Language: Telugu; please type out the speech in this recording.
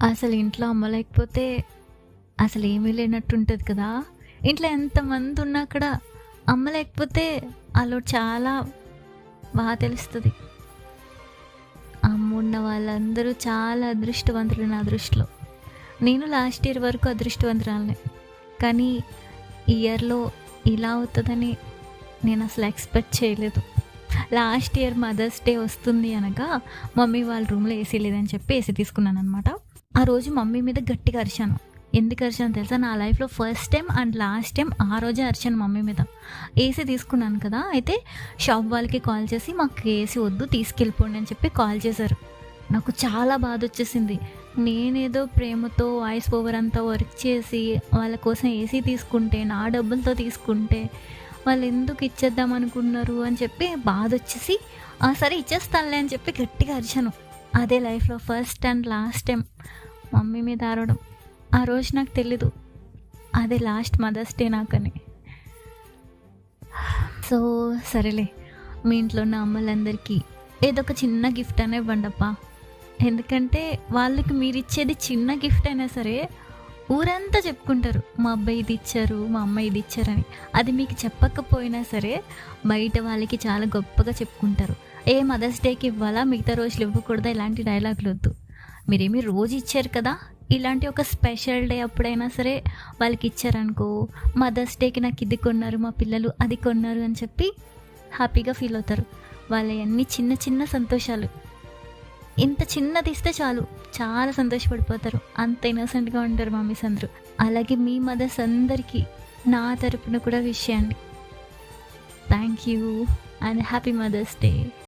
అసలు ఇంట్లో అమ్మ లేకపోతే అసలేమీ లేనట్టుంటది కదా! ఇంట్లో ఎంతమంది ఉన్నా కూడా అమ్మ లేకపోతే ఆలో చాలా తెలుస్తది. అమ్మున్న వాళ్ళందరూ చాలా అదృష్టవంతులు నా దృష్టిలో. నేను లాస్ట్ ఇయర్ వరకు అదృష్టవంతురాలినే. కానీ ఈ ఇయర్‌లో ఇలా అవుతదని నేనసలు ఎక్స్‌పెక్ట్ చేయలేదు. లాస్ట్ ఇయర్ మదర్స్ డే వస్తుంది అనగా మమ్మీ వాళ్ళ రూమ్‌లో ఏసీ లేదని చెప్పి ఏసీ తీసుకున్నాననమాట. ఆ రోజు మమ్మీ మీద గట్టిగా అరిచాను. ఎందుకు అరిచానో తెలుసా? నా లైఫ్‌లో first time and last time ఆ రోజే అరిచాను మమ్మీ మీద. ఏసీ తీసుకున్నాను కదా! అయితే షాప్ వాళ్ళకి కాల్ చేసి మాకు ఏసీ వద్దు తీసుకెళ్ళిపోండి అని చెప్పి కాల్ చేశారు. నాకు చాలా బాధొచ్చేసింది. నేనేదో ప్రేమతో వాయిస్ ఓవర్ అంతా వర్క్ చేసి వాళ్ళ కోసం ఏసీ తీసుకుంటే, నా డబ్బులతో తీసుకుంటే వాళ్ళెందుకు ఇచ్చేద్దాం అనుకున్నారు అని చెప్పి బాధొచ్చేసి, ఆ! సరే ఇచ్చేస్తానులే అని చెప్పి గట్టిగా అరిచాను. అదే లైఫ్‌లో first and last time mummy మీద అరవడం. ఆ రోజు నాకు తెలీదు అదే లాస్ట్ మదర్స్ డే నాకని. సో, సరేలే మీ ఇంట్లో ఉన్న అమ్మలందరికీ ఏదో ఒక చిన్న గిఫ్ట్ అన్నా ఇవ్వండప్పా. ఎందుకంటే వాళ్ళకి మీరిచ్చేది చిన్న గిఫ్ట్ అయినా సరే ఊరంతా చెప్పుకుంటారు. మా అబ్బాయి ఇది ఇచ్చారు, మా అమ్మ ఇది ఇచ్చారని. అది మీకు చెప్పకపోయినా సరే బయట వాళ్ళకి చాలా గొప్పగా చెప్పుకుంటారు. ఏ మదర్స్ డేకి ఇవ్వాలా, మిగతా రోజులు ఇవ్వకూడదా ఇలాంటి డైలాగులొద్దు. మీరేమి రోజు ఇచ్చారు కదా! ఇలాంటి ఒక స్పెషల్ డే అప్పుడైనా సరే వాళ్ళకి ఇచ్చారనుకో, మదర్స్ డేకి నాకు ఇది కొన్నారు మా పిల్లలు, అది కొన్నారు అని చెప్పి హ్యాపీగా ఫీల్ అవుతారు. వాళ్ళయన్నీ చిన్న చిన్న సంతోషాలు. ఇంత చిన్నది ఇస్తే చాలు చాలా సంతోషపడిపోతారు. అంత ఇన్నోసెంట్‌గా ఉంటారు మమ్మీస్ అందరూ. అలాగే మీ మదర్స్ అందరికీ నా తరపున కూడా విష్ చేయండి. Thank you and happy mother's day.